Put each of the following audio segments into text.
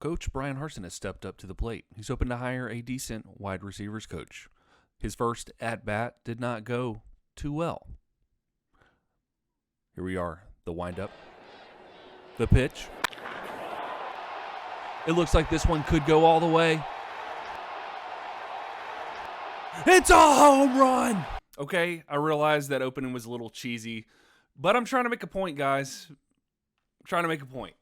Coach Brian Harsin has stepped up to the plate. He's hoping to hire a decent wide receivers coach. His first at-bat did not go too well. Here we are, the windup, the pitch. It looks like this one could go all the way. It's a home run! Okay, I realize that opening was a little cheesy, but I'm trying to make a point, guys. I'm trying to make a point.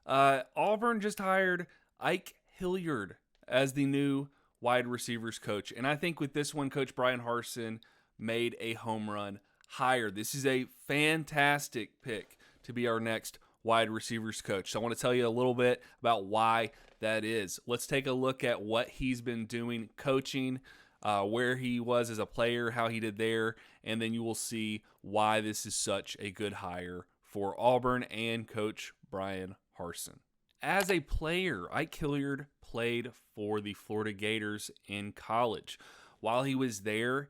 Auburn just hired Ike Hilliard as the new wide receivers coach. And I think with this one, Coach Brian Harsin made a home run hire. This is a fantastic pick to be our next wide receivers coach. So I want to tell you a little bit about why that is. Let's take a look at what he's been doing coaching, where he was as a player, how he did there, and then you will see why this is such a good hire for Auburn and Coach Brian Harsin. As a player, Ike Hilliard played for the Florida Gators in college. While he was there,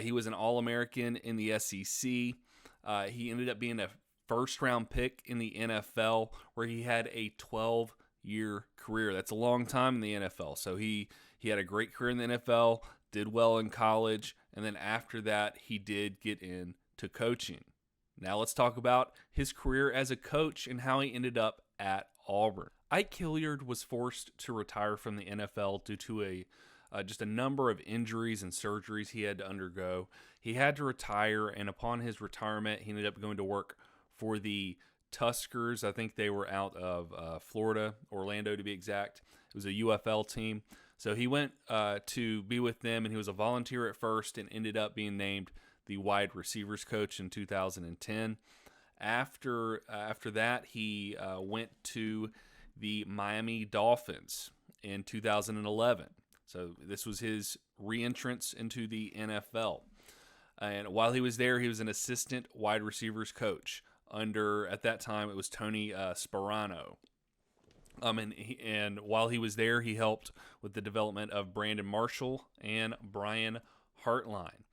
he was an All-American in the SEC. He ended up being a first-round pick in the NFL, where he had a 12-year career. That's a long time in the NFL. So he had a great career in the NFL, did well in college, and then after that, he did get into coaching. Now let's talk about his career as a coach and how he ended up at Auburn. Ike Hilliard was forced to retire from the NFL due to just a number of injuries and surgeries he had to undergo. He had to retire, and upon his retirement, he ended up going to work for the Tuskers. I think they were out of Florida, Orlando to be exact. It was a UFL team. So he went to be with them, and he was a volunteer at first and ended up being named the wide receivers coach in 2010. After that, he went to the Miami Dolphins in 2011. So this was his re-entrance into the NFL. And while he was there, he was an assistant wide receivers coach under, at that time, it was Tony Sparano. And while he was there, he helped with the development of Brandon Marshall and Brian Hartline.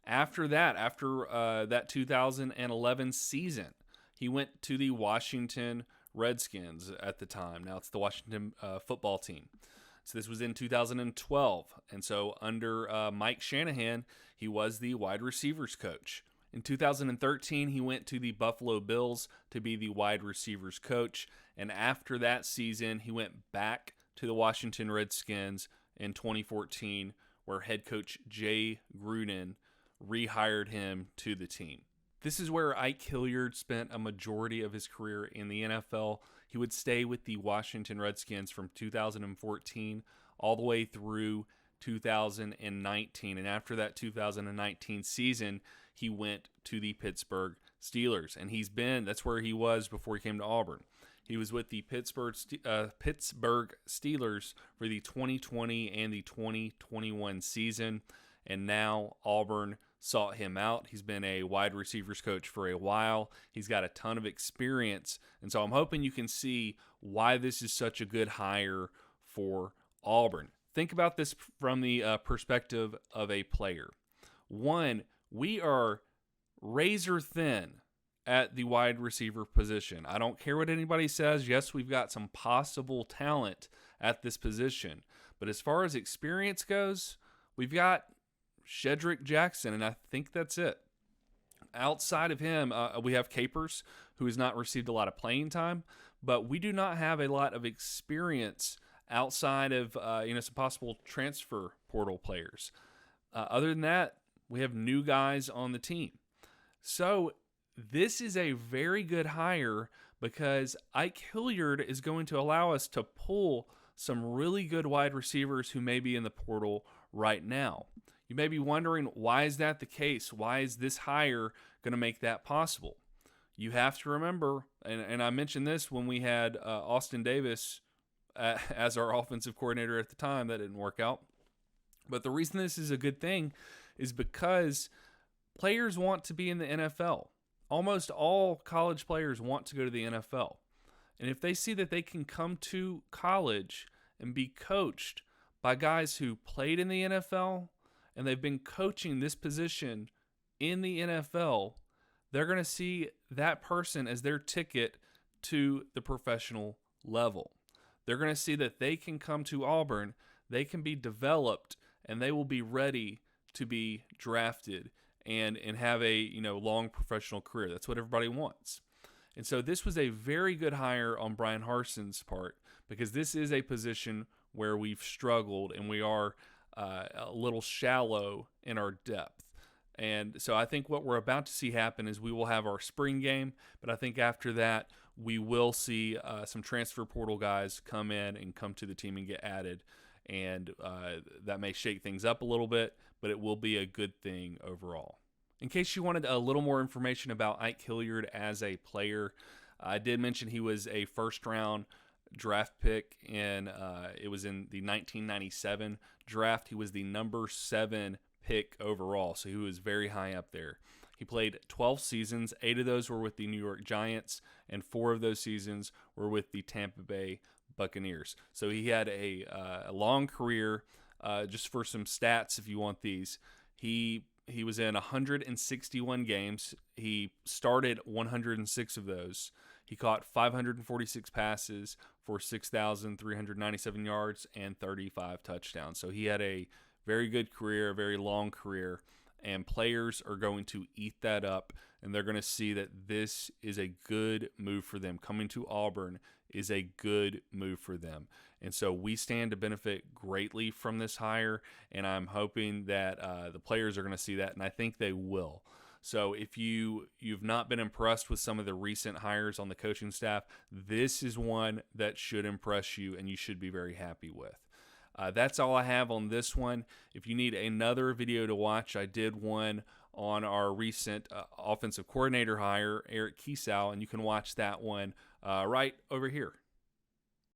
After that 2011 season, he went to the Washington Redskins at the time. Now it's the Washington football team. So this was in 2012. And so under Mike Shanahan, he was the wide receivers coach. In 2013, he went to the Buffalo Bills to be the wide receivers coach. And after that season, he went back to the Washington Redskins in 2014, where head coach Jay Gruden rehired him to the team. This is where Ike Hilliard spent a majority of his career in the NFL. He would stay with the Washington Redskins from 2014 all the way through 2019. And after that 2019 season, he went to the Pittsburgh Steelers. And that's where he was before he came to Auburn. He was with the Pittsburgh Steelers for the 2020 and the 2021 season. And now Auburn sought him out. He's been a wide receivers coach for a while. He's got a ton of experience. And so I'm hoping you can see why this is such a good hire for Auburn. Think about this from the perspective of a player. One, we are razor thin at the wide receiver position. I don't care what anybody says. Yes, we've got some possible talent at this position. But as far as experience goes, we've got Shedrick Jackson, and I think that's it. Outside of him, we have Capers, who has not received a lot of playing time, but we do not have a lot of experience outside of some possible transfer portal players. Other than that, we have new guys on the team. So this is a very good hire because Ike Hilliard is going to allow us to pull some really good wide receivers who may be in the portal right now. You may be wondering, why is that the case? Why is this hire going to make that possible? You have to remember, and I mentioned this when we had Austin Davis as our offensive coordinator at the time. That didn't work out. But the reason this is a good thing is because players want to be in the NFL. Almost all college players want to go to the NFL. And if they see that they can come to college and be coached by guys who played in the NFL and they've been coaching this position in the NFL, they're going to see that person as their ticket to the professional level. They're going to see that they can come to Auburn, they can be developed, and they will be ready to be drafted and have a long professional career. That's what everybody wants. And so this was a very good hire on Brian Harson's part, because this is a position where we've struggled and we are a little shallow in our depth. And so I think what we're about to see happen is we will have our spring game, but I think after that we will see some transfer portal guys come in and come to the team and get added. And that may shake things up a little bit, but it will be a good thing overall. In case you wanted a little more information about Ike Hilliard as a player, I did mention he was a first-round draft pick it was in the 1997 draft. He was the number 7 pick overall, so he was very high up there. He played 12 seasons. 8 of those were with the New York Giants, and 4 of those seasons were with the Tampa Bay Buccaneers. So he had a long career. Just for some stats, if you want these, he was in 161 games. He started 106 of those. He caught 546 passes for 6,397 yards and 35 touchdowns. So he had a very good career, a very long career, and players are going to eat that up, and they're going to see that this is a good move for them. Coming to Auburn is a good move for them. And so we stand to benefit greatly from this hire, and I'm hoping that the players are going to see that, and I think they will. So if you've not been impressed with some of the recent hires on the coaching staff, this is one that should impress you and you should be very happy with. That's all I have on this one. If you need another video to watch, I did one on our recent offensive coordinator hire, Eric Kiesau, and you can watch that one right over here.